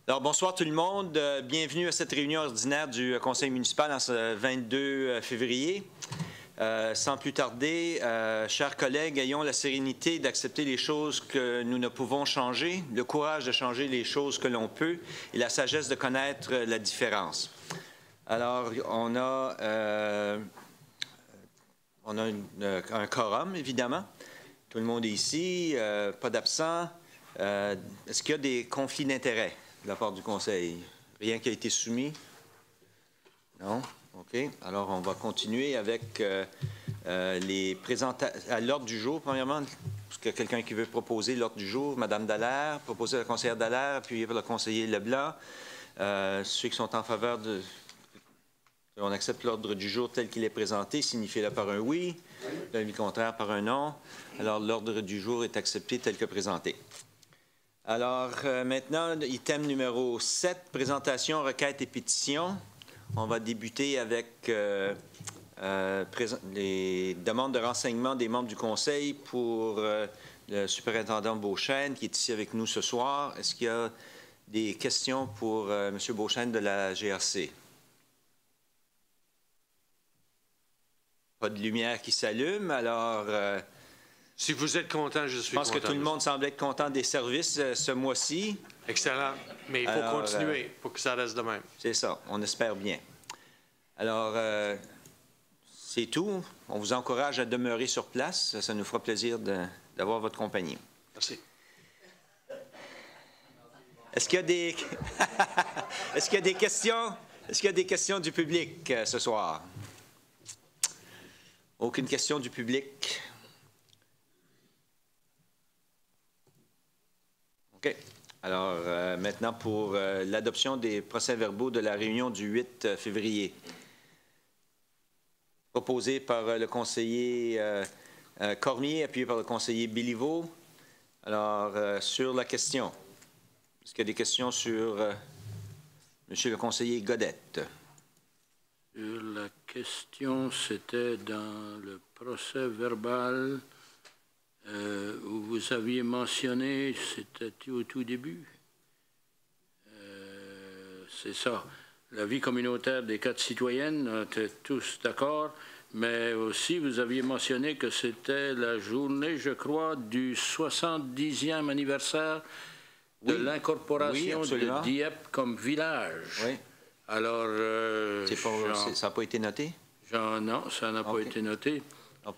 Alors, bonsoir tout le monde. Bienvenue à cette réunion ordinaire du Conseil municipal en ce 22 février. Sans plus tarder, chers collègues, ayons la sérénité d'accepter les choses que nous ne pouvons changer, le courage de changer les choses que l'on peut et la sagesse de connaître la différence. Alors, on a un quorum, évidemment. Tout le monde est ici, pas d'absents. Est-ce qu'il y a des conflits d'intérêts de la part du Conseil? Rien qui a été soumis? Non? OK. Alors, on va continuer avec les présentations à l'ordre du jour, premièrement. Est-ce qu'il y a quelqu'un qui veut proposer l'ordre du jour? Madame Dallaire, proposer la conseillère Dallaire, puis le conseiller Leblanc. Ceux qui sont en faveur de... On accepte l'ordre du jour tel qu'il est présenté, signifiez-le par un oui. L'avis contraire par un non. Alors, l'ordre du jour est accepté tel que présenté. Alors, maintenant, item numéro 7, présentation, requêtes et pétitions. On va débuter avec les demandes de renseignement des membres du Conseil pour le superintendant Beauchesne, qui est ici avec nous ce soir. Est-ce qu'il y a des questions pour M. Beauchesne de la GRC? Pas de lumière qui s'allume, alors... Si vous êtes content, je suis content. Je pense que tout le monde semble être content des services ce mois-ci. Excellent. Mais il faut continuer pour que ça reste de même. C'est ça. On espère bien. Alors, c'est tout. On vous encourage à demeurer sur place. Ça nous fera plaisir d'avoir votre compagnie. Merci. Est-ce qu'il y a des... Est-ce qu'il y a des questions? Est-ce qu'il y a des questions du public ce soir? Aucune question du public? OK. Alors, maintenant, pour l'adoption des procès-verbaux de la réunion du 8 février. Proposé par le conseiller Cormier, appuyé par le conseiller Béliveau. Alors, sur la question, est-ce qu'il y a des questions sur Monsieur le conseiller Godette? Sur la question, c'était dans le procès-verbal... où vous aviez mentionné, c'était au tout début, c'est ça, la vie communautaire des 4 citoyennes, on était tous d'accord, mais aussi vous aviez mentionné que c'était la journée, je crois, du 70e anniversaire de l'incorporation de Dieppe comme village. Oui. Alors... ça n'a pas été noté? Non, ça n'a pas été noté.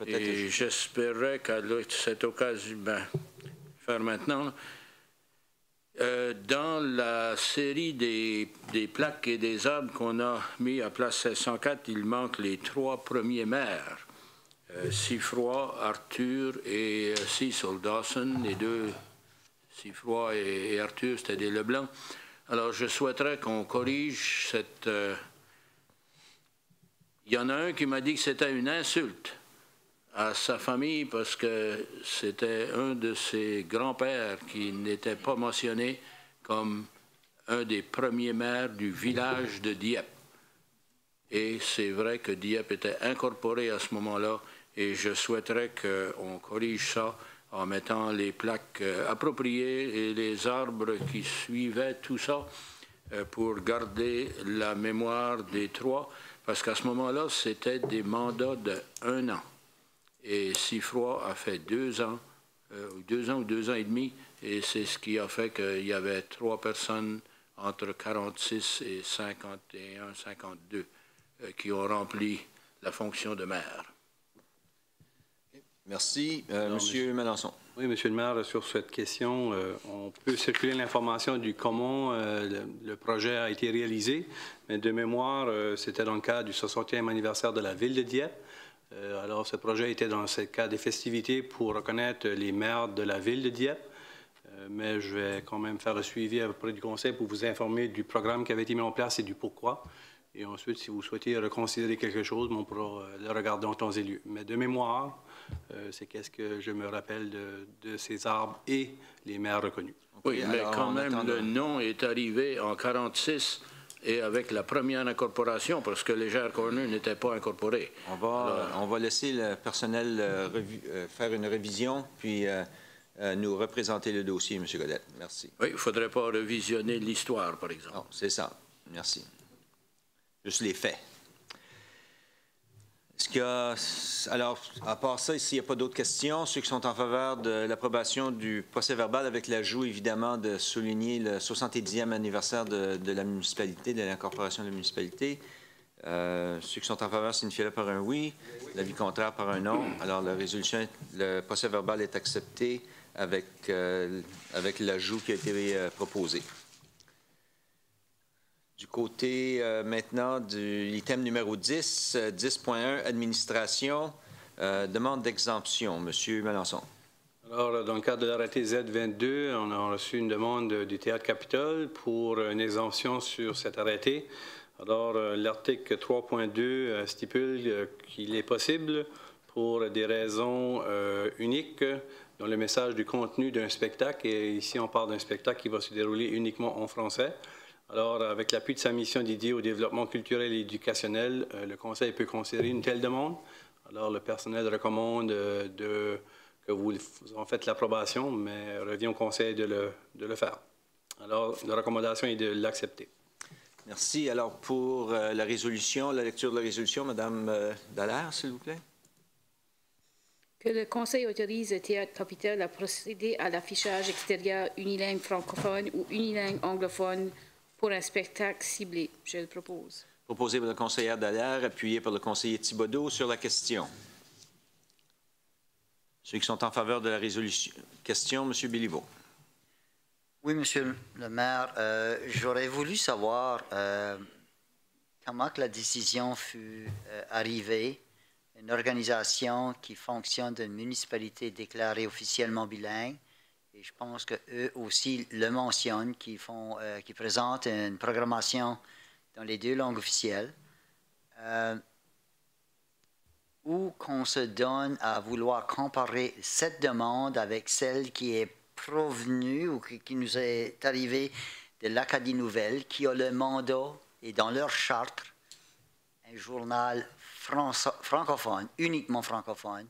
Et j'espérais qu'à cette occasion, faire maintenant, dans la série des plaques et des arbres qu'on a mis à place 1604, il manque les 3 premiers maires. Siffroy, Arthur et Cecil Dawson, les deux, Siffroy et Arthur, c'était des Leblanc. Alors je souhaiterais qu'on corrige cette... Il y en a un qui m'a dit que c'était une insulte à sa famille parce que c'était un de ses grands-pères qui n'était pas mentionné comme un des premiers maires du village de Dieppe. Et c'est vrai que Dieppe était incorporé à ce moment-là et je souhaiterais qu'on corrige ça en mettant les plaques appropriées et les arbres qui suivaient tout ça pour garder la mémoire des 3 parce qu'à ce moment-là, c'était des mandats de 1 an. Et Siffroy a fait 2 ans, 2 ans ou 2 ans et demi, et c'est ce qui a fait qu'il y avait 3 personnes entre 46 et 51, 52 qui ont rempli la fonction de maire. Merci. Monsieur Melançon. Oui, Monsieur le maire, sur cette question, on peut circuler l'information du comment le projet a été réalisé, mais de mémoire, c'était dans le cadre du 60e anniversaire de la ville de Dieppe. Alors, ce projet était dans ce cadre des festivités pour reconnaître les maires de la ville de Dieppe. Mais je vais quand même faire un suivi auprès du conseil pour vous informer du programme qui avait été mis en place et du pourquoi. Et ensuite, si vous souhaitez reconsidérer quelque chose, on pourra le regarder en temps et lieu. Mais de mémoire, c'est qu'est-ce que je me rappelle de ces arbres et les maires reconnus. Oui, mais quand même, le nom est arrivé en 1946 et avec la première incorporation, parce que les Gers Corners n'étaient pas incorporés. On va laisser le personnel faire une révision, puis nous représenter le dossier, M. Godette. Merci. Oui, il ne faudrait pas revisionner l'histoire, par exemple. Non, c'est ça. Merci. Juste les faits. Est-ce qu'il y a... Alors, à part ça, s'il n'y a pas d'autres questions, ceux qui sont en faveur de l'approbation du procès-verbal avec l'ajout, évidemment, de souligner le 70e anniversaire de la municipalité, de l'incorporation de la municipalité. Ceux qui sont en faveur signifient par un oui, l'avis contraire par un non. Alors, le procès-verbal est accepté avec l'ajout qui a été proposé. Du côté maintenant de l'item numéro 10, 10.1, administration, demande d'exemption. Monsieur Melançon. Alors, dans le cadre de l'arrêté Z22, on a reçu une demande du Théâtre Capitole pour une exemption sur cet arrêté. Alors, l'article 3.2 stipule qu'il est possible, pour des raisons uniques, dans le message du contenu d'un spectacle, et ici on parle d'un spectacle qui va se dérouler uniquement en français. Alors, avec l'appui de sa mission dédiée au développement culturel et éducationnel, le Conseil peut considérer une telle demande. Alors, le personnel recommande que vous en faites l'approbation, mais revient au Conseil de le faire. Alors, la recommandation est de l'accepter. Merci. Alors, pour la résolution, la lecture de la résolution, Mme Dallaire, s'il vous plaît. Que le Conseil autorise le Théâtre Capitole à procéder à l'affichage extérieur unilingue francophone ou unilingue anglophone pour un spectacle ciblé. Je le propose. Proposé par le conseiller Dallaire, appuyé par le conseiller Thibodeau sur la question. Ceux qui sont en faveur de la résolution. Question, M. Béliveau. Oui, Monsieur le maire, j'aurais voulu savoir comment que la décision fut arrivée. Une organisation qui fonctionne d'une municipalité déclarée officiellement bilingue, et je pense qu'eux aussi le mentionnent, qui présentent une programmation dans les deux langues officielles, où qu'on se donne à vouloir comparer cette demande avec celle qui est provenue ou qui nous est arrivée de l'Acadie Nouvelle, qui a le mandat, et dans leur charte, un journal francophone, uniquement francophone,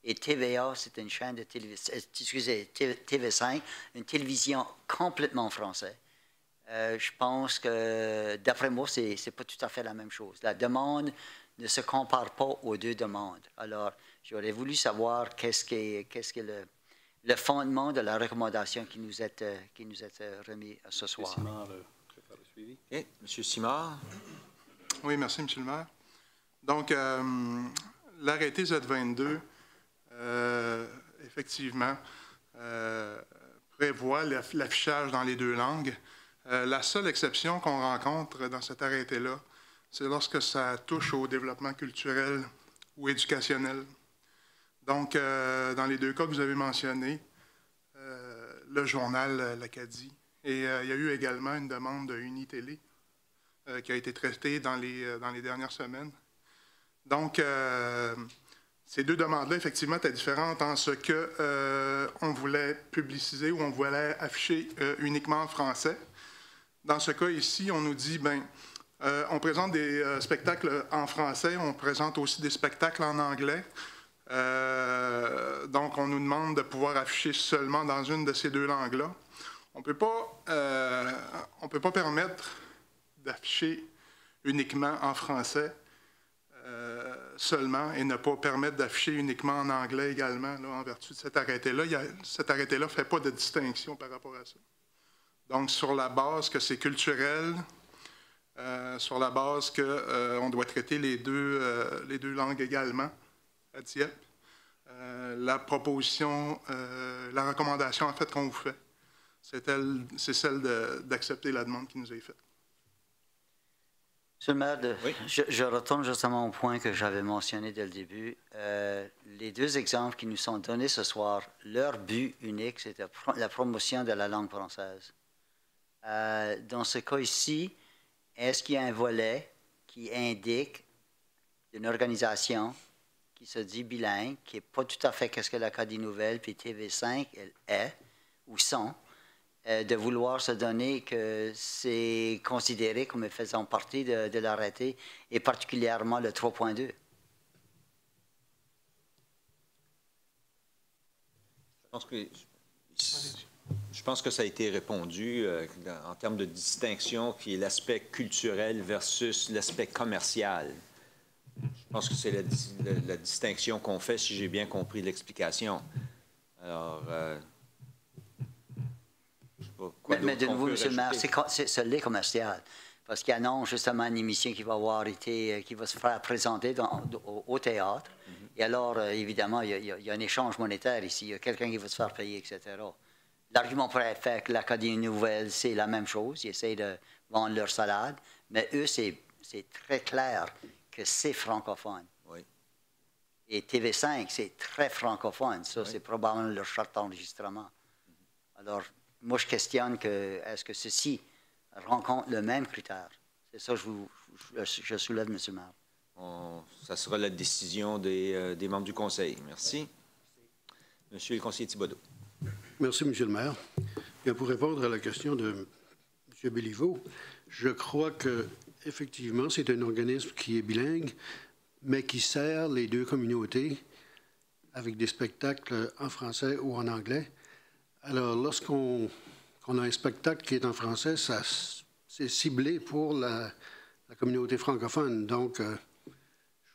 et TVA, c'est une chaîne de télévision, excusez, TV5, une télévision complètement française. Je pense que, d'après moi, c'est pas tout à fait la même chose. La demande ne se compare pas aux deux demandes. Alors, j'aurais voulu savoir qu'est-ce que le fondement de la recommandation qui nous est remis ce soir. M. Simard prépare le suivi. Okay. M. Simard. Oui, merci, M. le maire. Donc, l'arrêté Z22, effectivement, prévoit l'affichage dans les deux langues. La seule exception qu'on rencontre dans cet arrêté-là, c'est lorsque ça touche au développement culturel ou éducationnel. Donc, dans les deux cas que vous avez mentionnés, le journal L'Acadie, et il y a eu également une demande de Unitélé qui a été traitée dans les dernières semaines. Donc, ces deux demandes-là, effectivement, étaient différentes en ce qu'on voulait publiciser ou on voulait afficher uniquement en français. Dans ce cas ici, on nous dit, on présente des spectacles en français, on présente aussi des spectacles en anglais. Donc, on nous demande de pouvoir afficher seulement dans une de ces deux langues-là. On ne peut pas permettre d'afficher uniquement en français seulement et ne pas permettre d'afficher uniquement en anglais également, là, en vertu de cet arrêté-là. Cet arrêté-là ne fait pas de distinction par rapport à ça. Donc, sur la base que c'est culturel, sur la base qu'on doit traiter les deux langues également à Dieppe, la proposition, la recommandation en fait qu'on vous fait, c'est celle d'accepter la demande qui nous est faite. Monsieur le maire, oui. je retourne justement au point que j'avais mentionné dès le début. Les deux exemples qui nous sont donnés ce soir, leur but unique, c'était la promotion de la langue française. Dans ce cas ici, est-ce qu'il y a un volet qui indique une organisation qui se dit bilingue, qui n'est pas tout à fait qu'est-ce que l'Acadie Nouvelle puis TV5 elle est ou sont, de vouloir se donner que c'est considéré comme faisant partie de l'arrêté, et particulièrement le 3.2. Je pense que Je pense que ça a été répondu en termes de distinction qui est l'aspect culturel versus l'aspect commercial. Je pense que c'est la distinction qu'on fait, si j'ai bien compris l'explication. Alors, je sais pas quoi mais de d'autre qu'on nouveau, peut M. le maire, rajouter. c'est l'est commercial. Parce qu'il annonce justement une émission qui va avoir été, qui va se faire présenter au théâtre. Et alors, évidemment, il y a un échange monétaire ici. Il y a quelqu'un qui va se faire payer, etc. L'argument pourrait être fait que l'Acadie Nouvelle, c'est la même chose. Ils essayent de vendre leur salade. Mais eux, c'est très clair que c'est francophone. Oui. Et TV5, c'est très francophone. Ça, c'est probablement leur charte d'enregistrement. Alors, moi, je questionne que est-ce que ceci rencontre le même critère? C'est ça que je soulève, M. le maire. Ça sera la décision des membres du Conseil. Merci. Monsieur le conseiller Thibodeau. Merci, M. le maire. Bien, pour répondre à la question de M. Béliveau, je crois que effectivement, c'est un organisme qui est bilingue, mais qui sert les deux communautés avec des spectacles en français ou en anglais. Alors, lorsqu'on a un spectacle qui est en français, c'est ciblé pour la communauté francophone. Donc, je ne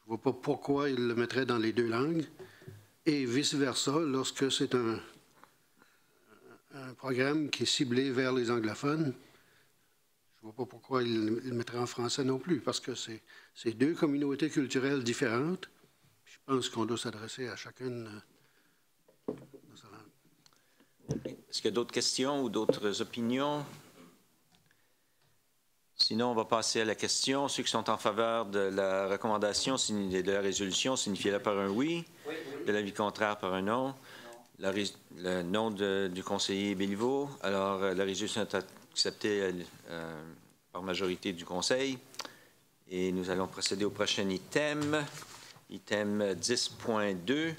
vois pas pourquoi il le mettrait dans les deux langues. Et vice-versa, lorsque c'est un programme qui est ciblé vers les anglophones, je ne vois pas pourquoi il le mettrait en français non plus, parce que c'est deux communautés culturelles différentes. Je pense qu'on doit s'adresser à chacune dans sa langue. Est-ce qu'il y a d'autres questions ou d'autres opinions? Sinon, on va passer à la question. Ceux qui sont en faveur de la recommandation, de la résolution, signifiez-le par un oui. De l'avis contraire, par un non. Le nom du conseiller Béliveau. Alors, la résolution est acceptée par majorité du Conseil. Et nous allons procéder au prochain item. Item 10.2.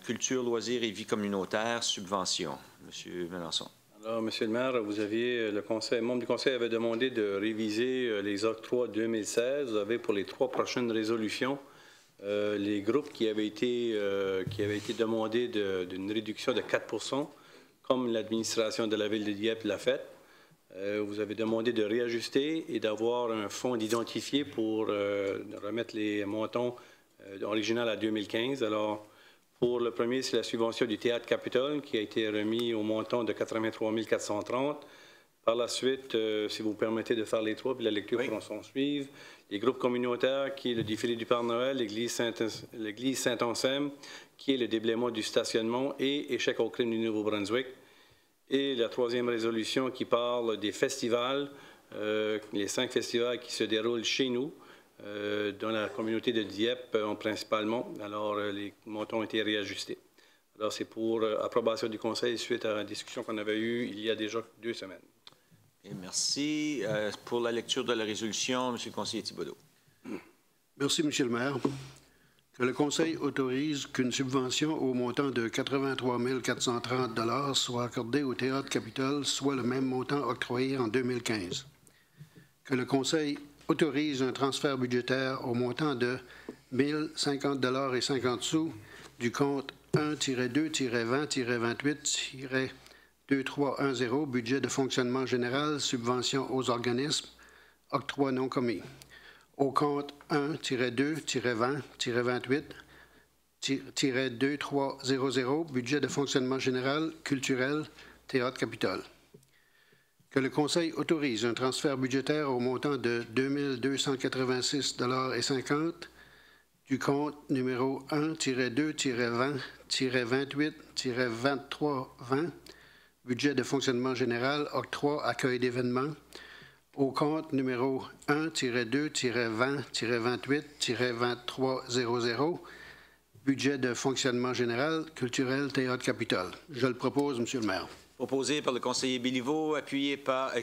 Culture, loisirs et vie communautaire, subvention. Monsieur Melançon. Alors, Monsieur le maire, vous aviez, membre du Conseil avait demandé de réviser les octrois 2016. Vous avez pour les 3 prochaines résolutions les groupes qui avaient été demandés d'une réduction de 4 comme l'administration de la Ville de Dieppe l'a fait. Vous avez demandé de réajuster et d'avoir un fonds identifié pour remettre les montants originaux à 2015. Alors, pour le premier, c'est la subvention du Théâtre Capitole qui a été remis au montant de 83 430. Par la suite, si vous permettez de faire les 3, puis la lecture pourra s'en suivre. Les groupes communautaires, qui est le défilé du Père Noël, l'église Saint-Anselme, qui est le déblaiement du stationnement et échec au crime du Nouveau-Brunswick. Et la 3e résolution qui parle des festivals, les 5 festivals qui se déroulent chez nous, dans la communauté de Dieppe principalement. Alors, les montants ont été réajustés. Alors, c'est pour approbation du Conseil suite à la discussion qu'on avait eue il y a déjà 2 semaines. Et merci. Pour la lecture de la résolution, Monsieur le conseiller Thibodeau. Merci, M. le maire. Que le Conseil autorise qu'une subvention au montant de 83 430 $ soit accordée au Théâtre Capitole, soit le même montant octroyé en 2015. Que le Conseil autorise un transfert budgétaire au montant de 1 050 $ et 50 sous du compte 1-2-20-28-2310, budget de fonctionnement général, subvention aux organismes, octroi non commis. Au compte 1-2-20-28-2300, budget de fonctionnement général, culturel, Théâtre Capitole. Que le Conseil autorise un transfert budgétaire au montant de 2 286 $ et 50 du compte numéro 1-2-20-28-2320, budget de fonctionnement général, octroi, accueil d'événements, au compte numéro 1-2-20-28-2300, budget de fonctionnement général, culturel, Théâtre Capitole. Je le propose, M. le maire. Proposé par le conseiller Béliveau, appuyé par,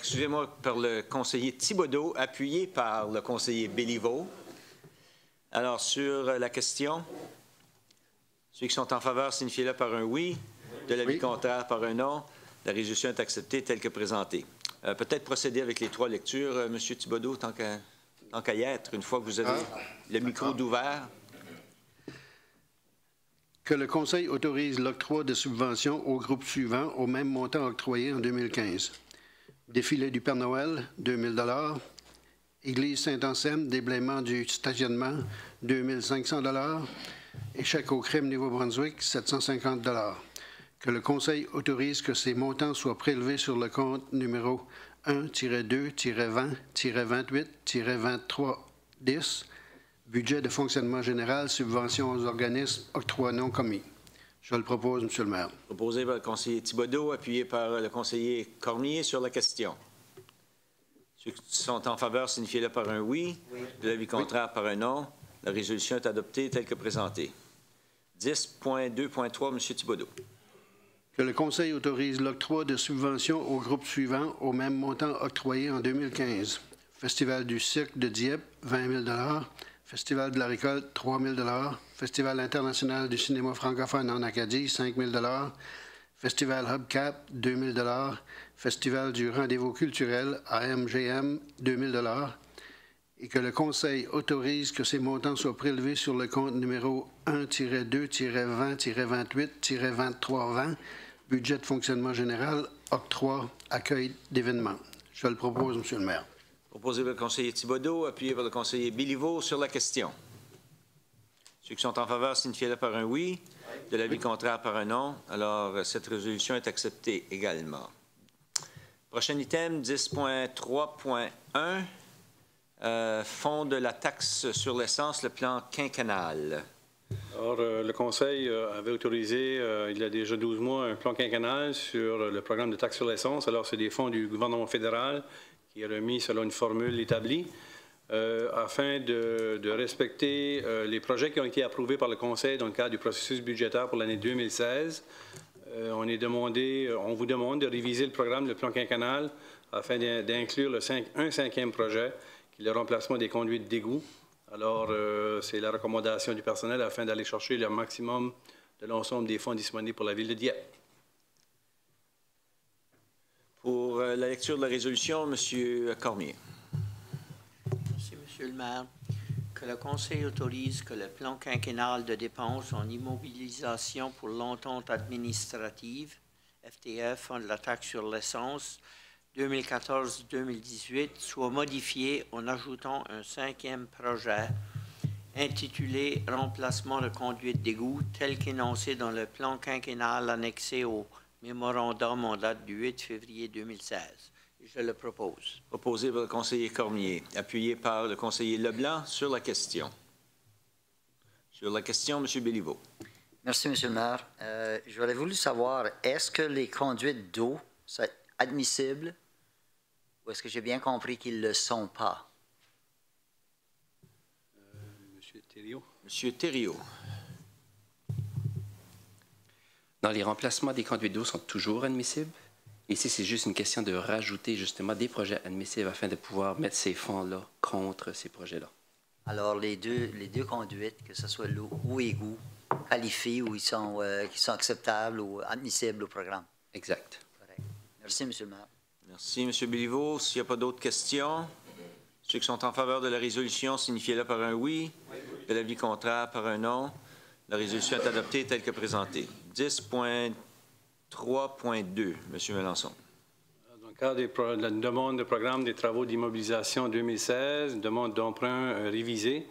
par le conseiller Thibodeau, appuyé par le conseiller Béliveau. Alors, sur la question, ceux qui sont en faveur, signifiez-le par un oui. De l'avis contraire, par un non. La résolution est acceptée telle que présentée. Peut-être procéder avec les 3 lectures, M. Thibodeau, tant qu'à y être, une fois que vous avez le micro d'ouvert. Que le Conseil autorise l'octroi de subventions au groupe suivant au même montant octroyé en 2015. Défilé du Père Noël, 2 000 $. Église Saint-Anselme, déblaiement du stationnement, 2 500 $. Échec au crime Nouveau-Brunswick, 750 $. Que le Conseil autorise que ces montants soient prélevés sur le compte numéro 1-2-20-28-2310, budget de fonctionnement général, subvention aux organismes, octroi non commis. Je le propose, M. le maire. Proposé par le conseiller Thibodeau, appuyé par le conseiller Cormier sur la question. Ceux qui sont en faveur, signifiez-le par un oui. De l'avis contraire, par un non. La résolution est adoptée telle que présentée. 10.2.3, M. Thibodeau. Que le Conseil autorise l'octroi de subventions au groupe suivant au même montant octroyé en 2015. Festival du Cirque de Dieppe, 20 000 $. Festival de la Récolte, 3 000 $. Festival international du cinéma francophone en Acadie, 5 000 $. Festival Hubcap, 2 000 $. Festival du rendez-vous culturel AMGM, 2 000 $. Et que le Conseil autorise que ces montants soient prélevés sur le compte numéro 1-2-20-28-2320, budget de fonctionnement général, octroi, accueil d'événements. Je le propose, M. le maire. Proposé par le conseiller Thibodeau, appuyé par le conseiller Béliveau sur la question. Ceux qui sont en faveur, signifiez-le par un oui. De l'avis contraire, par un non. Alors, cette résolution est acceptée également. Prochain item, 10.3.1. Fonds de la taxe sur l'essence, le plan quinquennal. Alors, le Conseil avait autorisé, il y a déjà 12 mois, un plan quinquennal sur le programme de taxe sur l'essence. Alors, c'est des fonds du gouvernement fédéral qui est remis selon une formule établie afin de respecter les projets qui ont été approuvés par le Conseil dans le cadre du processus budgétaire pour l'année 2016. On vous demande de réviser le programme, le plan quinquennal, afin d'inclure un cinquième projet, qui est le remplacement des conduites d'égout. Alors, c'est la recommandation du personnel afin d'aller chercher le maximum de l'ensemble des fonds disponibles pour la Ville de Dieppe. Pour la lecture de la résolution, M. Cormier. Merci, M. le maire. Que le Conseil autorise que le plan quinquennal de dépenses en immobilisation pour l'entente administrative, FTF, Fonds de la taxe sur l'essence, 2014-2018, soit modifié en ajoutant un cinquième projet intitulé « Remplacement de conduite d'égout » tel qu'énoncé dans le plan quinquennal annexé au mémorandum en date du 8 février 2016. Je le propose. Proposé par le conseiller Cormier, appuyé par le conseiller Leblanc sur la question. Sur la question, M. Béliveau. Merci, M. le maire. J'aurais voulu savoir, est-ce que les conduites d'eau sont admissibles ou est-ce que j'ai bien compris qu'ils ne le sont pas? M. Thériault. M. Thériault. Dans les remplacements des conduites d'eau sont toujours admissibles. Ici, c'est juste une question de rajouter justement des projets admissibles afin de pouvoir mettre ces fonds-là contre ces projets-là. Alors, les deux conduites, que ce soit l'eau ou égout, qualifient ou qui sont acceptables ou admissibles au programme. Exact. Correct. Merci, M. le maire. Merci, M. Béliveau. S'il n'y a pas d'autres questions, ceux qui sont en faveur de la résolution, signifiez-le par un oui. De l'avis contraire, par un non. La résolution est adoptée telle que présentée. 10.3.2, M. Melançon. Dans le cadre de la demande de programme des travaux d'immobilisation 2016, une demande d'emprunt révisée.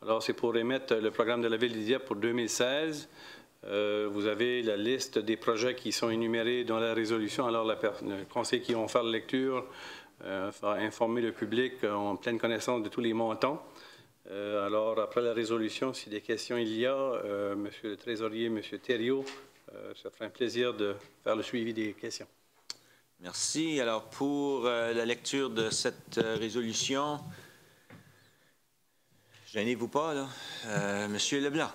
Alors, c'est pour émettre le programme de la Ville de Dieppe pour 2016. Vous avez la liste des projets qui sont énumérés dans la résolution. Alors, le conseil qui vont faire la lecture va informer le public en pleine connaissance de tous les montants. Alors, après la résolution, si des questions il y a, Monsieur le Trésorier, M. Thériault, ça ferait un plaisir de faire le suivi des questions. Merci. Alors, pour la lecture de cette résolution, gênez-vous pas, là. Monsieur Leblanc.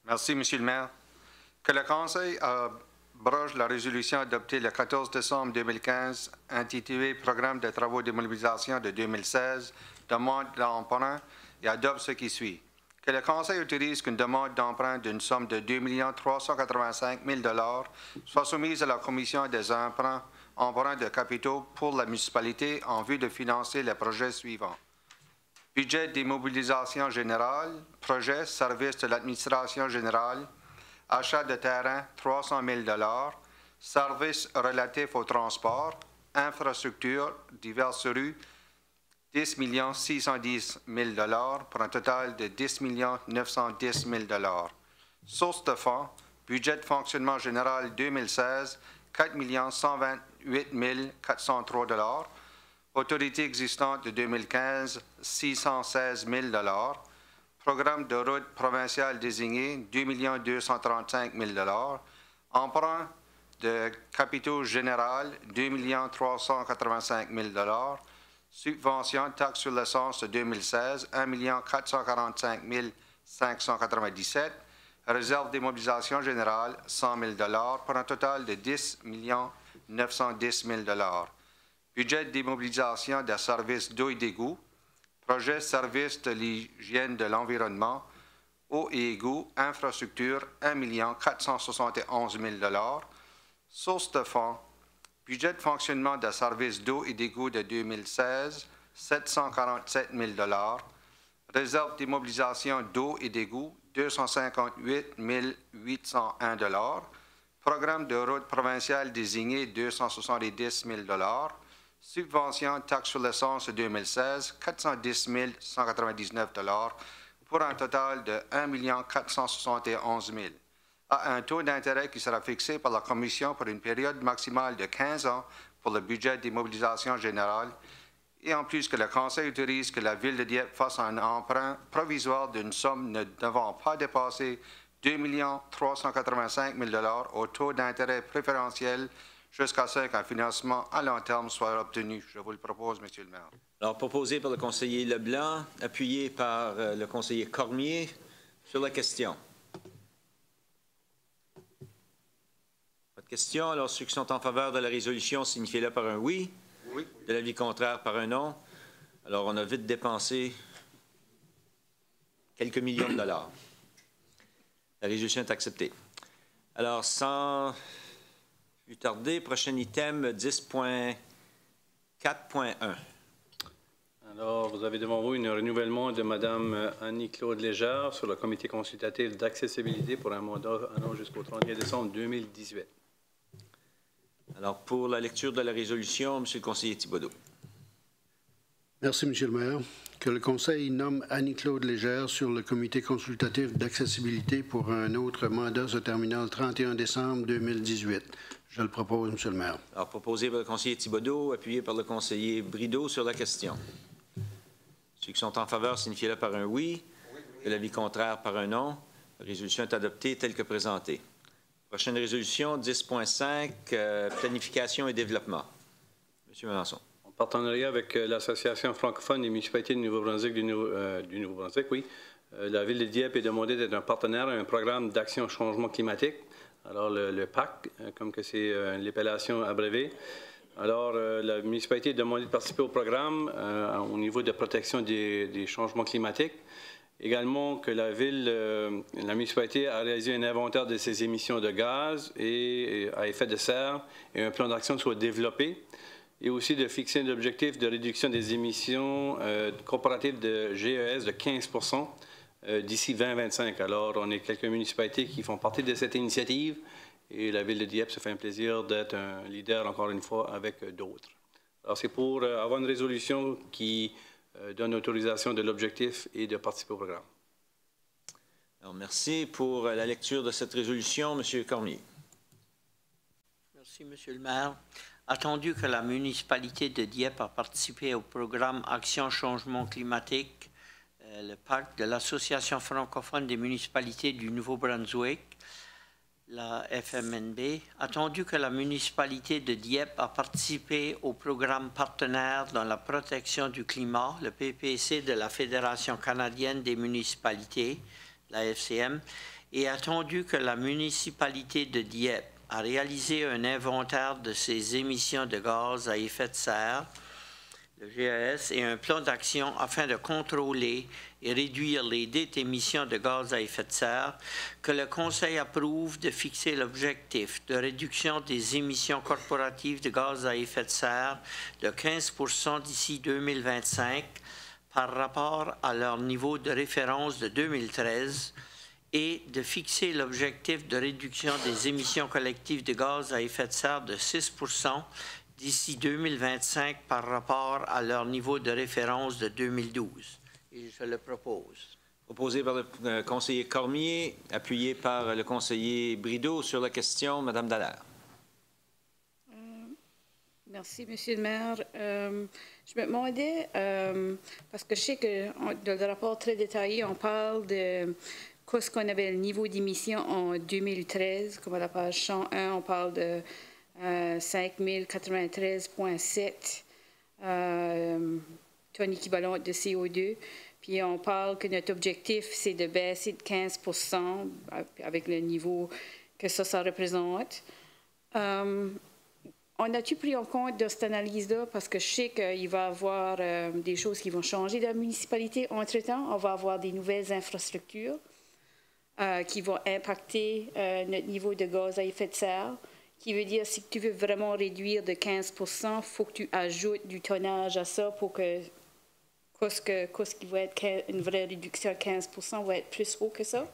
Merci, M. le maire. Que le Conseil abroge la résolution adoptée le 14 décembre 2015 intitulée « Programme de travaux d'immobilisation de 2016, demande d'emprunt » et adopte ce qui suit. Que le Conseil autorise qu'une demande d'emprunt d'une somme de 2 385 000 $ soit soumise à la Commission des emprunts de capitaux pour la municipalité en vue de financer les projets suivants. Budget d'immobilisation générale, projet, service de l'administration générale, achat de terrain, 300 000 $, services relatifs au transport, infrastructure, diverses rues, 10 610 000 $ pour un total de 10 910 000 $. Source de fonds, budget de fonctionnement général 2016, 4 128 403 $. Autorité existante de 2015, 616 000 $. Programme de route provinciale désigné, 2 235 000 $. Emprunt de capitaux général, 2 385 000 $. Subvention taxe sur l'essence de 2016, 1 445 597 $. Réserve d'immobilisation générale, 100 000 $ pour un total de 10 910 000 $. Budget d'immobilisation des services d'eau et d'égout. Projet service de l'hygiène de l'environnement. Eau et égout, infrastructure, 1 471 000 $. Source de fonds. Budget de fonctionnement des services d'eau et d'égout de 2016, 747 000 $. Réserve d'immobilisation d'eau et d'égout, 258 801 $. Programme de route provinciale désigné, 270 000 $. Subvention taxe sur l'essence 2016, 410 199 $ pour un total de 1 471 000 $ à un taux d'intérêt qui sera fixé par la Commission pour une période maximale de 15 ans pour le budget d'immobilisation générale et en plus que le Conseil autorise que la Ville de Dieppe fasse un emprunt provisoire d'une somme ne devant pas dépasser 2 385 000 $ au taux d'intérêt préférentiel jusqu'à ce qu'un financement à long terme soit obtenu. Je vous le propose, Monsieur le maire. Alors, proposé par le conseiller Leblanc, appuyé par le conseiller Cormier sur la question. Pas de question. Alors, ceux qui sont en faveur de la résolution, signifiez-le par un oui. Oui. De l'avis contraire, par un non. Alors, on a vite dépensé quelques millions de dollars. La résolution est acceptée. Alors, sans plus tarder, prochain item 10.4.1. Alors, vous avez devant vous un renouvellement de Mme Annie-Claude Légère sur le comité consultatif d'accessibilité pour un mandat allant jusqu'au 31 décembre 2018. Alors, pour la lecture de la résolution, M. le conseiller Thibodeau. Merci, M. le maire. Que le Conseil nomme Annie-Claude Légère sur le comité consultatif d'accessibilité pour un autre mandat se terminant le 31 décembre 2018. Je le propose, M. le maire. Alors, proposé par le conseiller Thibodeau, appuyé par le conseiller Brideau sur la question. Ceux qui sont en faveur, signifiez-le par un oui. De l'avis contraire, par un non. La résolution est adoptée telle que présentée. Prochaine résolution, 10.5, planification et développement. M. Melançon. En partenariat avec l'Association francophone des municipalités du Nouveau-Brunswick, la Ville de Dieppe est demandée d'être un partenaire à un programme d'action changement climatique. Alors, le PAC, comme que c'est l'appellation abrévée. Alors, la municipalité est demandée de participer au programme au niveau de protection des changements climatiques. Également que la municipalité a réalisé un inventaire de ses émissions de gaz et à effet de serre et un plan d'action soit développé. Et aussi de fixer un objectif de réduction des émissions comparatives de GES de 15 % d'ici 2025. Alors, on est quelques municipalités qui font partie de cette initiative et la Ville de Dieppe se fait un plaisir d'être un leader, encore une fois, avec d'autres. Alors, c'est pour avoir une résolution qui donne autorisation de l'objectif et de participer au programme. Alors, merci pour la lecture de cette résolution. M. Cormier. Merci, M. le maire. Attendu que la municipalité de Dieppe a participé au programme Action Changement Climatique, le PAC de l'Association francophone des municipalités du Nouveau-Brunswick, la FMNB, attendu que la municipalité de Dieppe a participé au programme partenaire dans la protection du climat, le PPC de la Fédération canadienne des municipalités, la FCM, et attendu que la municipalité de Dieppe a réalisé un inventaire de ses émissions de gaz à effet de serre, le GES, et un plan d'action afin de contrôler et réduire les dites émissions de gaz à effet de serre, que le Conseil approuve de fixer l'objectif de réduction des émissions corporatives de gaz à effet de serre de 15 % d'ici 2025 par rapport à leur niveau de référence de 2013 et de fixer l'objectif de réduction des émissions collectives de gaz à effet de serre de 6 % d'ici 2025 par rapport à leur niveau de référence de 2012. Et je le propose. Proposé par le conseiller Cormier, appuyé par le conseiller Brideau sur la question. Madame Dallaire. Merci, Monsieur le maire. Je me demandais, parce que je sais que dans le rapport très détaillé, on parle de ce qu'on avait le niveau d'émission en 2013, comme à la page 101, on parle de 5093,7 tonnes équivalentes de CO2. Puis on parle que notre objectif, c'est de baisser de 15 % avec le niveau que ça représente. On a-tu pris en compte de cette analyse-là? Parce que je sais qu'il va y avoir des choses qui vont changer dans la municipalité. Entre-temps, on va avoir des nouvelles infrastructures qui vont impacter notre niveau de gaz à effet de serre. Qui veut dire, si tu veux vraiment réduire de 15 % il faut que tu ajoutes du tonnage à ça pour que ce qui va être une vraie réduction à 15 % va être plus haut que ça.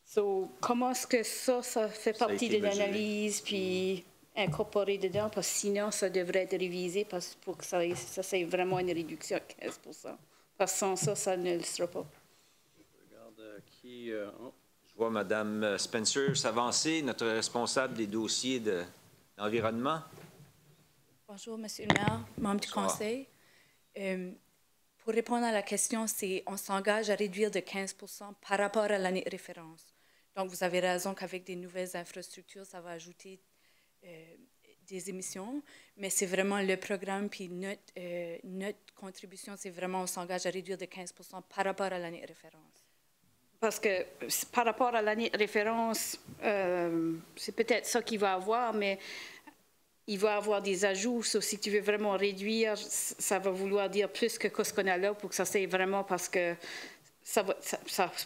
So, comment est-ce que ça fait partie de l'analyse puis incorporé dedans? Parce que sinon, ça devrait être révisé pour que ça c'est vraiment une réduction à 15 %. Parce que sans ça, ça ne le sera pas. Je vois Mme Spencer s'avancer, notre responsable des dossiers de l'environnement. Bonjour, Monsieur le maire, membre du conseil. Pour répondre à la question, on s'engage à réduire de 15 % par rapport à l'année de référence. Donc, vous avez raison qu'avec des nouvelles infrastructures, ça va ajouter des émissions, mais c'est vraiment le programme, puis notre contribution, c'est vraiment on s'engage à réduire de 15 % par rapport à l'année de référence. Parce que par rapport à l'année de référence, c'est peut-être ça qu'il va avoir, mais il va avoir des ajouts. So, si tu veux vraiment réduire, ça va vouloir dire plus que ce qu'on a là pour que ça soit vraiment parce que ça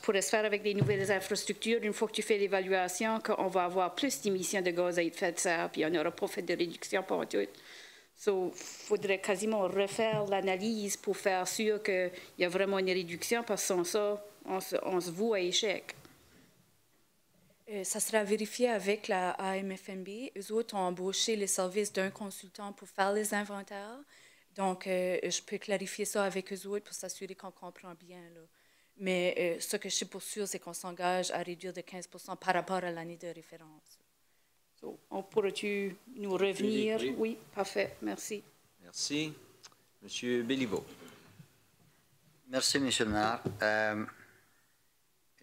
pourrait se faire avec des nouvelles infrastructures. Une fois que tu fais l'évaluation, qu'on va avoir plus d'émissions de gaz à effet de serre, puis on n'aura pas fait de réduction pour tout. So, il faudrait quasiment refaire l'analyse pour faire sûr qu'il y a vraiment une réduction, parce que sans ça, on se voue à échec. Ça sera vérifié avec la AMFMB. Eux autres ont embauché les services d'un consultant pour faire les inventaires. Donc, je peux clarifier ça avec eux autres pour s'assurer qu'on comprend bien. Là. Mais ce que je sais pour sûr, c'est qu'on s'engage à réduire de 15 % par rapport à l'année de référence. So, pourrais-tu nous revenir? Oui, parfait. Merci. Merci. Monsieur Béliveau. Merci, Monsieur le maire.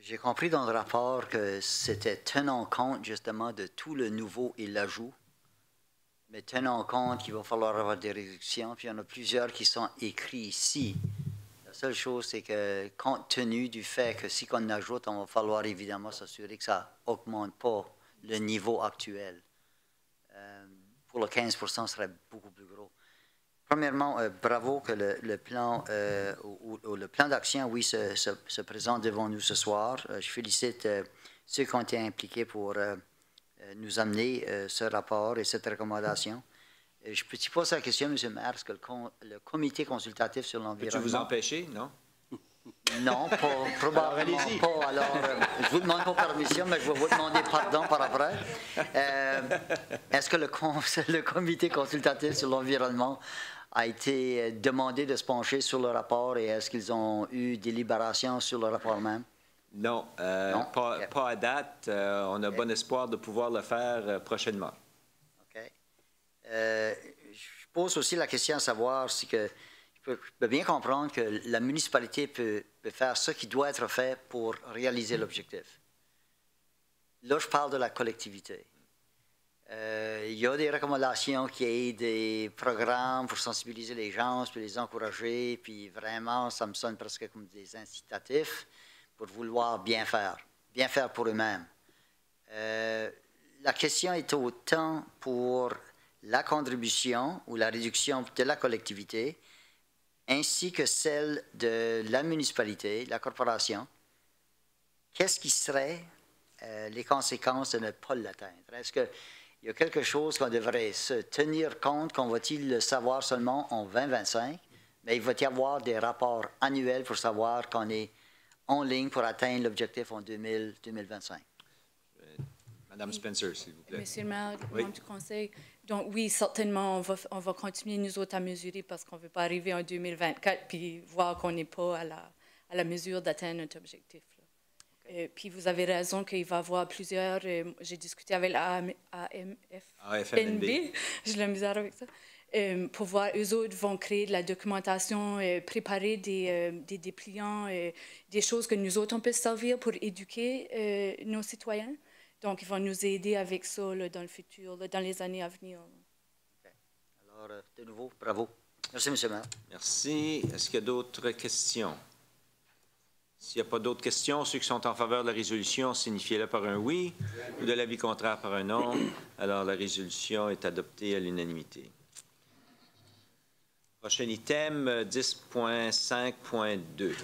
J'ai compris dans le rapport que c'était tenant compte justement de tout le nouveau et l'ajout, mais tenant compte qu'il va falloir avoir des réductions, puis il y en a plusieurs qui sont écrits ici. La seule chose, c'est que compte tenu du fait que si on ajoute, on va falloir évidemment s'assurer que ça n'augmente pas le niveau actuel. Pour le 15 % serait beaucoup plus gros. Premièrement, bravo que le plan d'action, oui, se présente devant nous ce soir. Je félicite ceux qui ont été impliqués pour nous amener ce rapport et cette recommandation. Je peux te poser la question, M. le maire, est-ce que le comité consultatif sur l'environnement... Peux-tu vous empêcher, non? Non, probablement pas. Alors, je vous demande pas permission, mais je vais vous demander pardon par après. Est-ce que le comité consultatif sur l'environnement a été demandé de se pencher sur le rapport et est-ce qu'ils ont eu délibération sur le rapport même? Non, non? Pas à date. On a bon espoir de pouvoir le faire prochainement. OK. Je pose aussi la question à savoir si que je peux bien comprendre que la municipalité peut faire ce qui doit être fait pour réaliser l'objectif. Là, je parle de la collectivité. Il y a des recommandations qui aident des programmes pour sensibiliser les gens, puis les encourager, puis vraiment, ça me sonne presque comme des incitatifs pour vouloir bien faire pour eux-mêmes. La question est autant pour la contribution ou la réduction de la collectivité, ainsi que celle de la municipalité, la corporation. Qu'est-ce qui serait les conséquences de ne pas l'atteindre? Est-ce qu'il y a quelque chose qu'on devrait se tenir compte, qu'on va-t-il le savoir seulement en 2025, Mais il va y avoir des rapports annuels pour savoir qu'on est en ligne pour atteindre l'objectif en 2025. Madame Spencer, s'il vous plaît. Monsieur le maire, Oui. membre du conseil, donc oui, certainement, on va continuer nous autres à mesurer parce qu'on ne veut pas arriver en 2024 puis voir qu'on n'est pas à la mesure d'atteindre notre objectif. Là. Puis vous avez raison qu'il va y avoir plusieurs, j'ai discuté avec l'AFNB, j'ai la misère avec ça, pour voir, eux autres vont créer de la documentation, préparer des dépliants, des choses que nous autres on peut servir pour éduquer nos citoyens. Donc, ils vont nous aider avec ça là, dans le futur, là, dans les années à venir. Okay. Alors, de nouveau, bravo. Merci, M. le maire. Merci. Est-ce qu'il y a d'autres questions? S'il n'y a pas d'autres questions, ceux qui sont en faveur de la résolution, signifiez-le par un oui, ou de l'avis contraire par un non. Alors, la résolution est adoptée à l'unanimité. Prochain item, 10.5.2.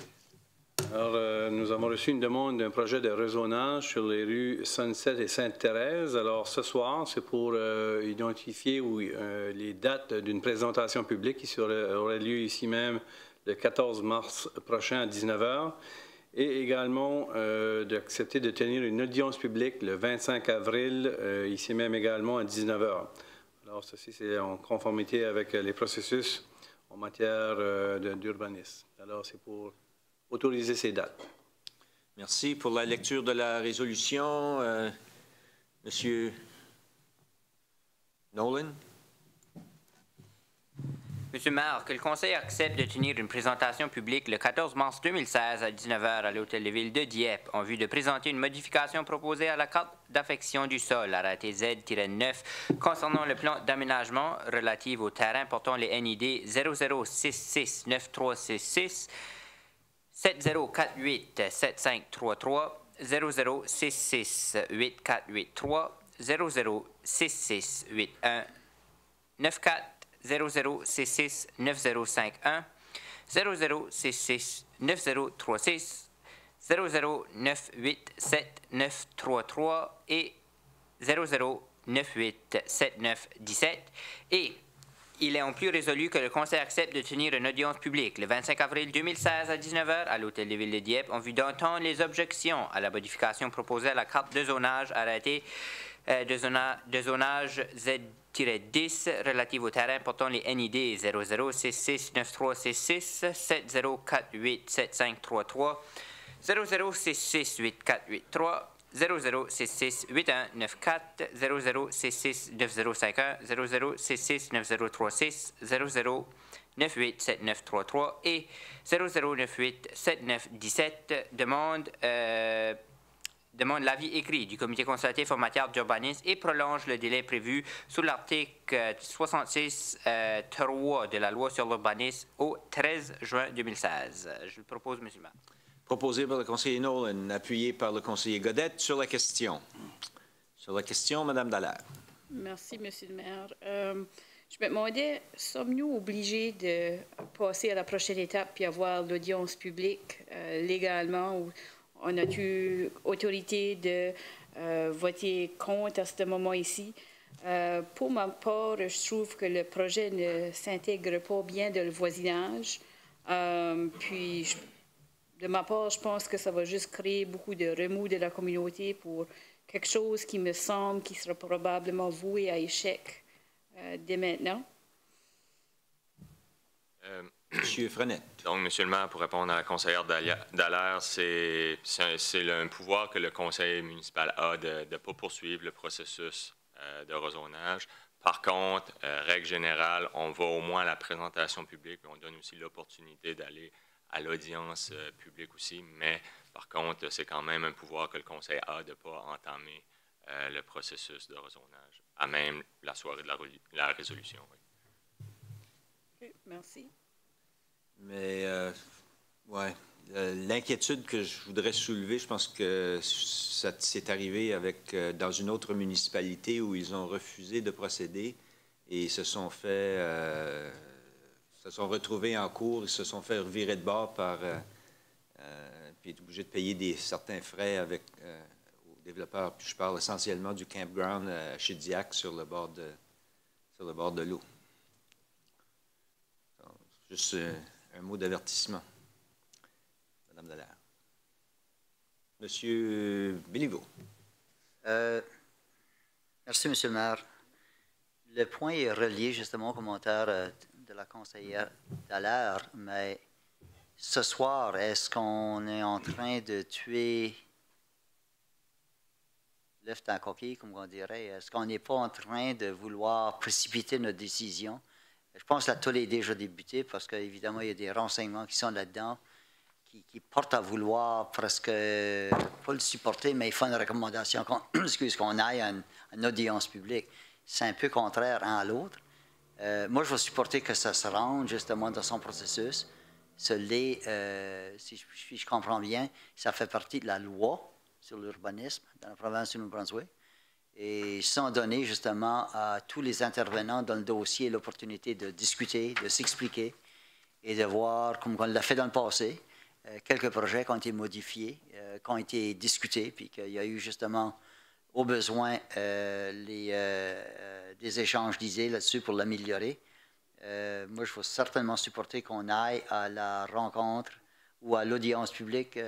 Alors, nous avons reçu une demande d'un projet de réseaunage sur les rues Sunset et Sainte-Thérèse. Alors, ce soir, c'est pour identifier les dates d'une présentation publique qui aurait lieu ici même le 14 mars prochain à 19h. Et également d'accepter de tenir une audience publique le 25 avril, ici même également à 19h. Alors, ceci, c'est en conformité avec les processus en matière d'urbanisme. Alors, c'est pour autoriser ces dates. Merci. Pour la lecture de la résolution, Monsieur Nolan. Monsieur le maire, que le Conseil accepte de tenir une présentation publique le 14 mars 2016 à 19h à l'Hôtel de Ville de Dieppe en vue de présenter une modification proposée à la carte d'affection du sol, arrêté Z-9, concernant le plan d'aménagement relatif au terrain portant les NID 00669366, 70487533, 00668483, 00668194, 0066 9051, 0066 9036, 0098 7933 et 0098 7917. Et il est en plus résolu que le Conseil accepte de tenir une audience publique le 25 avril 2016 à 19h à l'Hôtel de Ville de Dieppe en vue d'entendre les objections à la modification proposée à la carte de zonage arrêtée de zonage Z-10 relative au terrain portant les NID 00669366, 70487533, 00668483, 00668194, 00669051, 00669036, 00987933 et 00987917 demande l'avis écrit du comité consultatif en matière d'urbanisme et prolonge le délai prévu sous l'article 66.3 de la loi sur l'urbanisme au 13 juin 2016. Je le propose, M. le maire. Proposé par le conseiller Nolan, appuyé par le conseiller Godette sur la question. Sur la question, Mme Dallaire. Merci, M. le maire. Je me demandais, sommes-nous obligés de passer à la prochaine étape puis avoir l'audience publique légalement ou on a-tu autorité de voter contre à ce moment ici? Pour ma part, je trouve que le projet ne s'intègre pas bien dans le voisinage. Puis, de ma part, je pense que ça va juste créer beaucoup de remous de la communauté pour quelque chose qui me semble qui sera probablement voué à échec dès maintenant. Monsieur Frenette. Donc, Monsieur le maire, pour répondre à la conseillère Dallaire, c'est un pouvoir que le conseil municipal a de ne pas poursuivre le processus de rezonage. Par contre, règle générale, on va au moins à la présentation publique, mais on donne aussi l'opportunité d'aller à l'audience publique aussi. Mais par contre, c'est quand même un pouvoir que le conseil a de ne pas entamer le processus de rezonage, à même la soirée de la résolution. Oui. Okay, merci. Mais, ouais, l'inquiétude que je voudrais soulever, je pense que ça s'est arrivé avec, dans une autre municipalité où ils ont refusé de procéder et se sont retrouvés en cours, ils se sont fait revirer de bord puis être obligés de payer certains frais avec aux développeurs. Puis je parle essentiellement du campground à Chidiac sur le bord de l'eau. Juste un mot d'avertissement. Madame Dallaire. Monsieur Béliveau. Merci, Monsieur le maire. Le point est relié justement au commentaire de la conseillère Dallaire, mais ce soir, est-ce qu'on est en train de tuer l'œuf dans la coquille, comme on dirait? Est-ce qu'on n'est pas en train de vouloir précipiter notre décision? Je pense que la toile est déjà débutée parce qu'évidemment, il y a des renseignements qui sont là-dedans qui portent à vouloir presque pas le supporter, mais il faut une recommandation qu'on aille à une audience publique. C'est un peu contraire un à l'autre. Moi, je vais supporter que ça se rende justement dans son processus. Si je comprends bien, ça fait partie de la loi sur l'urbanisme dans la province du Nouveau-Brunswick. Et sans donner justement à tous les intervenants dans le dossier l'opportunité de discuter, de s'expliquer et de voir, comme on l'a fait dans le passé, quelques projets qui ont été modifiés, qui ont été discutés, puis qu'il y a eu justement, au besoin, des échanges d'idées là-dessus pour l'améliorer. Moi, je vais certainement supporter qu'on aille à la rencontre ou à l'audience publique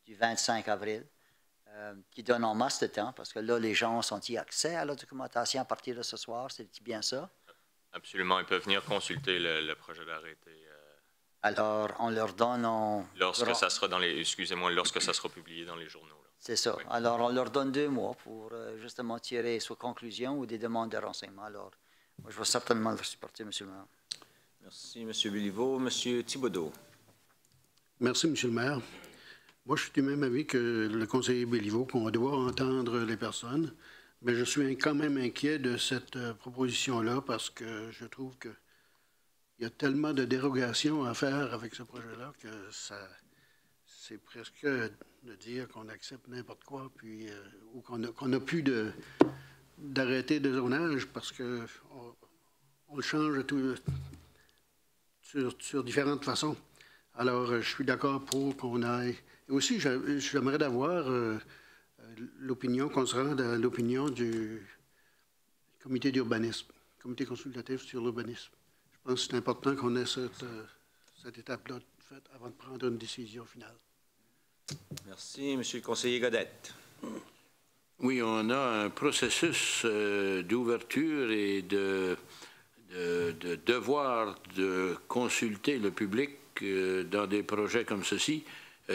du 25 avril, qui donne en masse de temps, parce que là, les gens ont-ils accès à la documentation à partir de ce soir? C'est bien ça? Absolument. Ils peuvent venir consulter le projet d'arrêté. Alors, on leur donne... Lorsque ça sera lorsque ça sera publié dans les journaux. C'est ça. Oui. Alors, on leur donne 2 mois pour justement tirer soit conclusions ou des demandes de renseignements. Alors, moi, je vais certainement le supporter, M. le maire. Merci, M. Béliveau. M. Thibodeau. Merci, M. le maire. Moi, je suis du même avis que le conseiller Béliveau, qu'on va devoir entendre les personnes, mais je suis quand même inquiet de cette proposition-là parce que je trouve qu'il y a tellement de dérogations à faire avec ce projet-là que c'est presque de dire qu'on accepte n'importe quoi, puis ou qu'on n'a plus d'arrêté de zonage parce qu'on le change sur différentes façons. Alors, je suis d'accord pour qu'on aille... Et aussi, j'aimerais d'avoir l'opinion, qu'on se rende à l'opinion du comité d'urbanisme, comité consultatif sur l'urbanisme. Je pense que c'est important qu'on ait cette étape-là faite avant de prendre une décision finale. Merci. Monsieur le conseiller Godette. Oui, on a un processus d'ouverture et de devoir de consulter le public dans des projets comme ceci.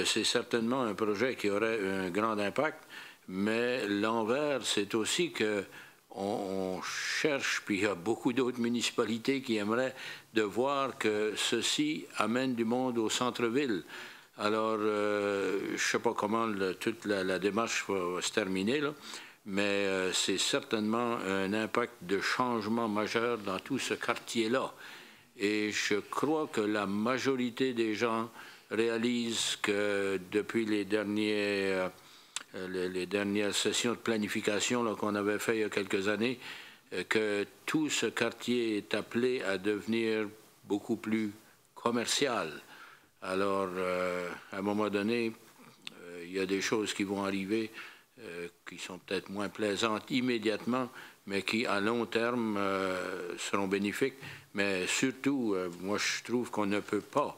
C'est certainement un projet qui aurait un grand impact, mais l'envers, c'est aussi que on cherche, puis il y a beaucoup d'autres municipalités qui aimeraient de voir que ceci amène du monde au centre-ville. Alors, je ne sais pas comment toute la démarche va se terminer, là, mais c'est certainement un impact de changement majeur dans tout ce quartier-là. Et je crois que la majorité des gens réalisent que depuis les dernières sessions de planification qu'on avait fait il y a quelques années, que tout ce quartier est appelé à devenir beaucoup plus commercial. Alors, à un moment donné, il y a des choses qui vont arriver qui sont peut-être moins plaisantes immédiatement, mais qui, à long terme, seront bénéfiques. Mais surtout, moi, je trouve qu'on ne peut pas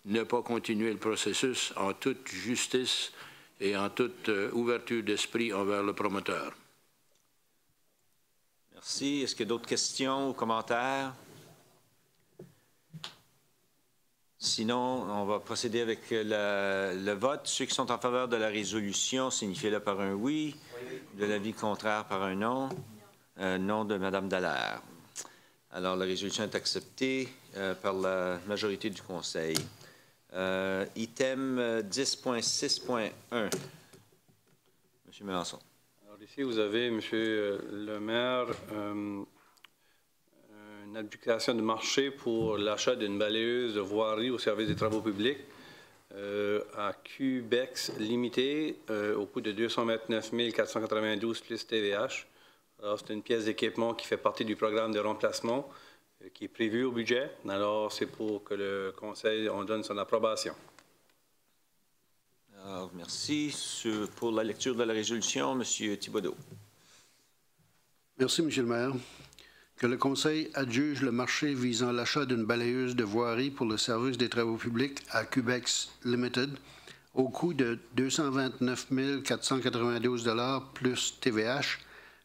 ne pas continuer le processus en toute justice et en toute ouverture d'esprit envers le promoteur. Merci. Est-ce qu'il y a d'autres questions ou commentaires? Sinon, on va procéder avec le vote. Ceux qui sont en faveur de la résolution, signifiez-le par un oui. De l'avis contraire, par un non. Non de Mme Dallaire. Alors, la résolution est acceptée par la majorité du Conseil. Item 10.6.1. M. Mélenchon. Alors ici, vous avez, M. le maire, une application de marché pour l'achat d'une balayeuse de voirie au service des travaux publics à QBEX Limité au coût de 229 492 plus TVH. Alors, c'est une pièce d'équipement qui fait partie du programme de remplacement qui est prévu au budget. Alors, c'est pour que le Conseil en donne son approbation. Alors, merci. Pour la lecture de la résolution, M. Thibodeau. Merci, M. le maire. que le Conseil adjuge le marché visant l'achat d'une balayeuse de voirie pour le service des travaux publics à Cubex Limited au coût de 229 492 $ plus TVH,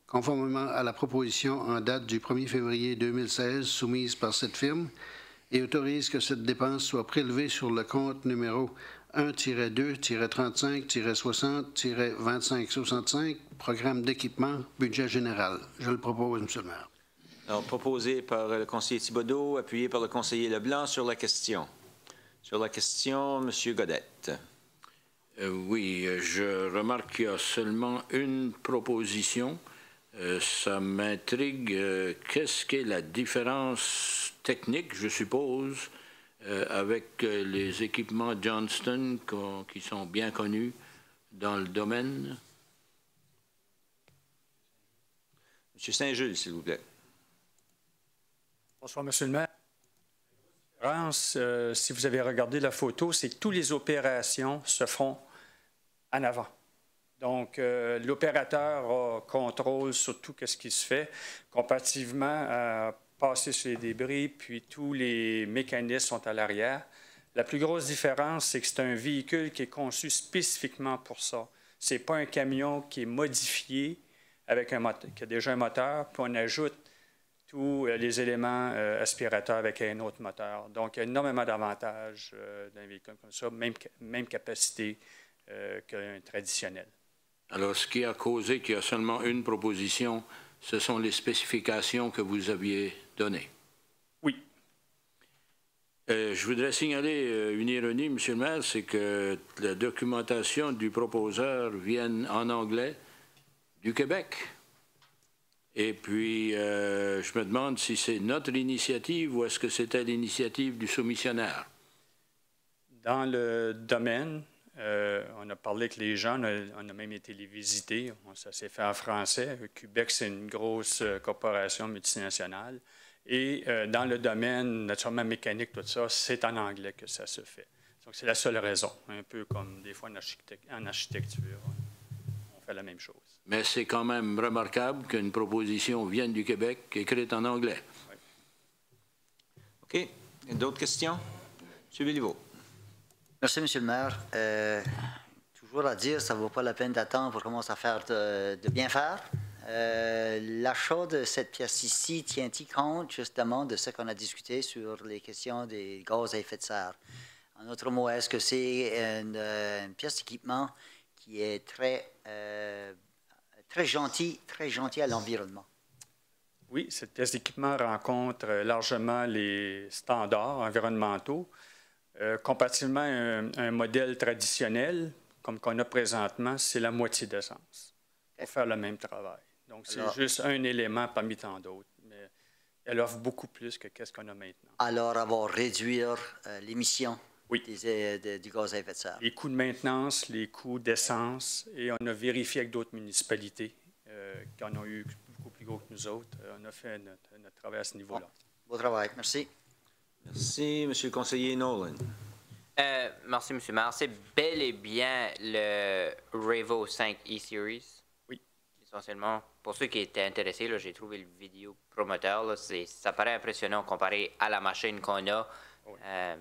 conformément à la proposition en date du 1er février 2016 soumise par cette firme, et autorise que cette dépense soit prélevée sur le compte numéro 1-2-35-60-2565, programme d'équipement, budget général. Je le propose, M. le maire. Alors, proposé par le conseiller Thibodeau, appuyé par le conseiller Leblanc sur la question. Sur la question, M. Godette. Oui, je remarque qu'il y a seulement une proposition. Ça m'intrigue. Qu'est-ce qu'est la différence technique, je suppose, avec les équipements Johnston qui sont bien connus dans le domaine? M. Saint-Jules, s'il vous plaît. Bonsoir, M. le maire. Si vous avez regardé la photo, c'est que toutes les opérations se font en avant. Donc, l'opérateur a contrôle sur tout ce qui se fait, comparativement à passer sur les débris, puis tous les mécanismes sont à l'arrière. La plus grosse différence, c'est que c'est un véhicule qui est conçu spécifiquement pour ça. Ce n'est pas un camion qui est modifié avec un moteur, qui a déjà un moteur, puis on ajoute tous les éléments aspirateurs avec un autre moteur. Donc, il y a énormément d'avantages d'un véhicule comme ça, même capacité qu'un traditionnel. Alors, ce qui a causé qu'il y a seulement une proposition, ce sont les spécifications que vous aviez données. Oui. Je voudrais signaler une ironie, M. le maire, c'est que la documentation du proposeur vient en anglais du Québec. Et puis, je me demande si c'est notre initiative ou est-ce que c'était l'initiative du soumissionnaire. Dans le domaine, on a parlé avec les gens, on a même été les visiter. Ça s'est fait en français. Québec, c'est une grosse corporation multinationale. Et dans le domaine, naturellement mécanique, tout ça, c'est en anglais que ça se fait. Donc, c'est la seule raison. Un peu comme des fois en architecture, on fait la même chose. Mais c'est quand même remarquable qu'une proposition vienne du Québec écrite en anglais. Oui. OK. D'autres questions? M. Béliveau. Merci, M. le maire. Toujours à dire, ça ne vaut pas la peine d'attendre pour commencer à faire de bien faire. L'achat de cette pièce ici tient-il compte justement de ce qu'on a discuté sur les questions des gaz à effet de serre? En d'autres mots, est-ce que c'est une pièce d'équipement qui est très gentil à l'environnement? Oui, cette pièce d'équipement rencontre largement les standards environnementaux. Comparativement à un modèle traditionnel, comme qu'on a présentement, c'est la moitié d'essence pour faire le même travail. Donc, c'est juste un élément parmi tant d'autres, mais elle offre beaucoup plus que ce qu'on a maintenant. Alors, elle va réduire l'émission du gaz à effet de serre. Les coûts de maintenance, les coûts d'essence, et on a vérifié avec d'autres municipalités qui en ont eu beaucoup plus gros que nous autres. On a fait notre travail à ce niveau-là. Bon travail. Merci. Merci, M. le conseiller Nolan. Merci, M. le maire. C'est bel et bien le Revo 5 E-Series. Oui. Essentiellement, pour ceux qui étaient intéressés, j'ai trouvé le vidéo promoteur. Là, ça paraît impressionnant comparé à la machine qu'on a. Oui. Ouais.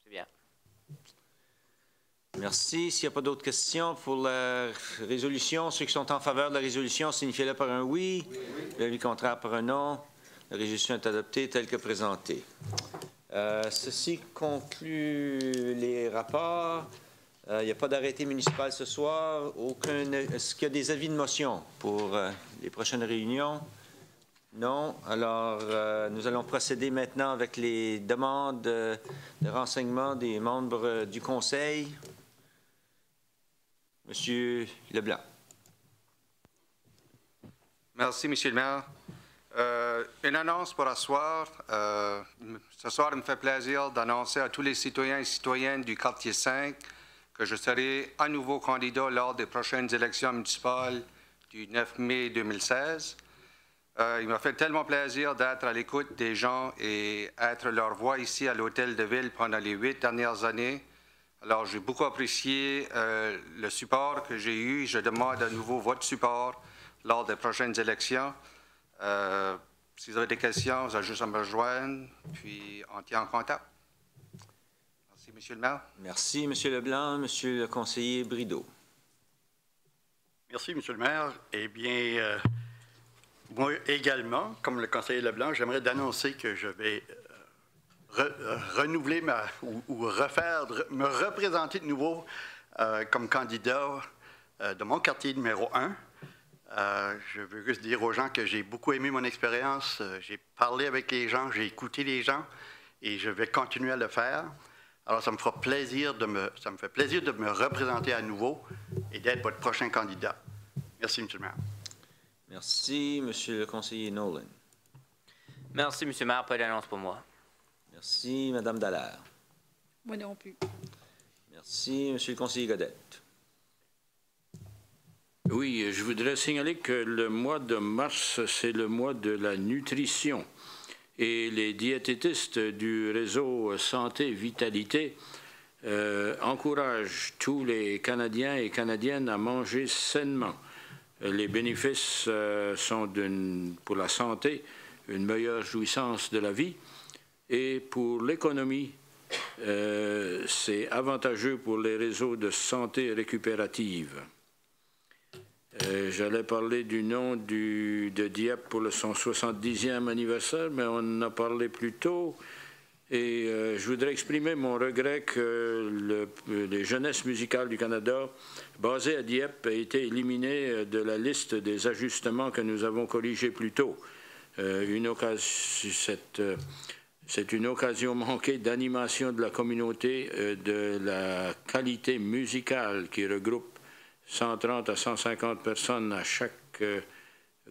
C'est bien. Merci. S'il n'y a pas d'autres questions pour la résolution, ceux qui sont en faveur de la résolution, signifiez-le par un oui. L'avis contraire par un non. La résolution est adoptée telle que présentée. Ceci conclut les rapports. Il n'y a pas d'arrêté municipal ce soir. Est-ce qu'il y a des avis de motion pour les prochaines réunions? Non. Alors, nous allons procéder maintenant avec les demandes de renseignement des membres du Conseil. Monsieur Leblanc. Merci, Monsieur le maire. Une annonce pour asseoir. Ce soir, il me fait plaisir d'annoncer à tous les citoyens et citoyennes du quartier 5 que je serai à nouveau candidat lors des prochaines élections municipales du 9 mai 2016. Il m'a fait tellement plaisir d'être à l'écoute des gens et être leur voix ici à l'Hôtel de Ville pendant les 8 dernières années. Alors, j'ai beaucoup apprécié le support que j'ai eu. Je demande à nouveau votre support lors des prochaines élections. Si vous avez des questions, vous avez juste à me rejoindre, puis on tient en contact. Merci, M. le maire. Merci, M. Leblanc. Monsieur le conseiller Brideau. Merci, M. le maire. Eh bien, moi également, comme le conseiller Leblanc, j'aimerais annoncer que je vais renouveler me représenter de nouveau comme candidat de mon quartier numéro 1. Je veux juste dire aux gens que j'ai beaucoup aimé mon expérience. J'ai parlé avec les gens, j'ai écouté les gens et je vais continuer à le faire. Alors, ça me fait plaisir de me représenter à nouveau et d'être votre prochain candidat. Merci, M. le maire. Merci, M. le conseiller Nolan. Merci, M. le maire. Pas d'annonce pour moi. Merci, Mme Dallaire. Moi non plus. Merci, M. le conseiller Godette. Oui, je voudrais signaler que le mois de mars, c'est le mois de la nutrition. Et les diététistes du réseau Santé Vitalité encouragent tous les Canadiens et Canadiennes à manger sainement. Les bénéfices sont pour la santé, une meilleure jouissance de la vie. Et pour l'économie, c'est avantageux pour les réseaux de santé récupérative. J'allais parler du nom de Dieppe pour son 70e anniversaire, mais on en a parlé plus tôt. Et je voudrais exprimer mon regret que les Jeunesses musicales du Canada, basées à Dieppe, aient été éliminées de la liste des ajustements que nous avons corrigés plus tôt. C'est une occasion manquée d'animation de la communauté, de la qualité musicale qui regroupe 130 à 150 personnes à chaque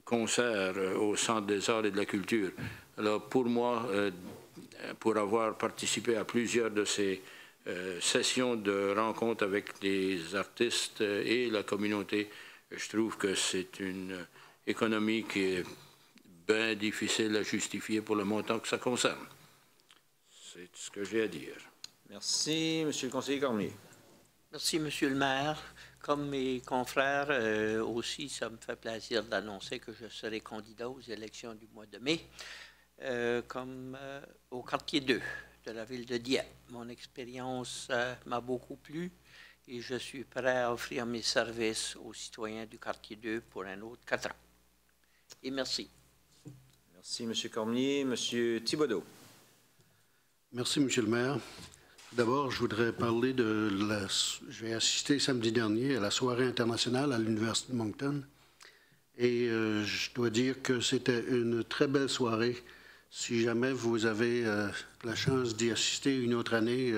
concert au Centre des arts et de la culture. Alors, pour moi, pour avoir participé à plusieurs de ces sessions de rencontres avec des artistes et la communauté, je trouve que c'est une économie qui est bien difficile à justifier pour le montant que ça concerne. C'est ce que j'ai à dire. Merci, M. le conseiller Cormier. Merci, M. le maire. Comme mes confrères, aussi, ça me fait plaisir d'annoncer que je serai candidat aux élections du mois de mai, au quartier 2 de la ville de Dieppe. Mon expérience m'a beaucoup plu et je suis prêt à offrir mes services aux citoyens du quartier 2 pour un autre 4 ans. Et merci. Merci, M. Cormier. M. Thibodeau. Merci, M. le maire. D'abord, je voudrais parler j'ai assisté samedi dernier à la soirée internationale à l'Université de Moncton et je dois dire que c'était une très belle soirée. Si jamais vous avez la chance d'y assister une autre année,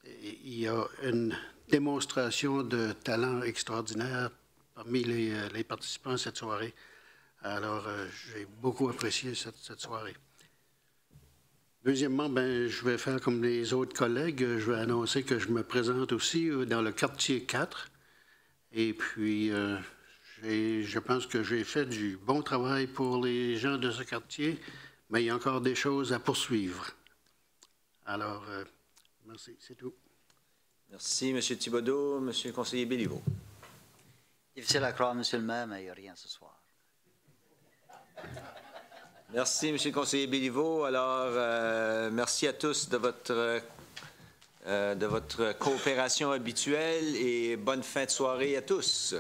il y a une démonstration de talent extraordinaire parmi les participants à cette soirée. Alors, j'ai beaucoup apprécié cette soirée. Deuxièmement, je vais faire comme les autres collègues. Je vais annoncer que je me présente aussi dans le quartier 4. Et puis, je pense que j'ai fait du bon travail pour les gens de ce quartier, mais il y a encore des choses à poursuivre. Alors, merci, c'est tout. Merci, M. Thibodeau. M. le conseiller Béliveau. Difficile à croire, M. le maire, mais il n'y a rien ce soir. Merci, M. le conseiller Béliveau. Alors, merci à tous de votre coopération habituelle et bonne fin de soirée à tous.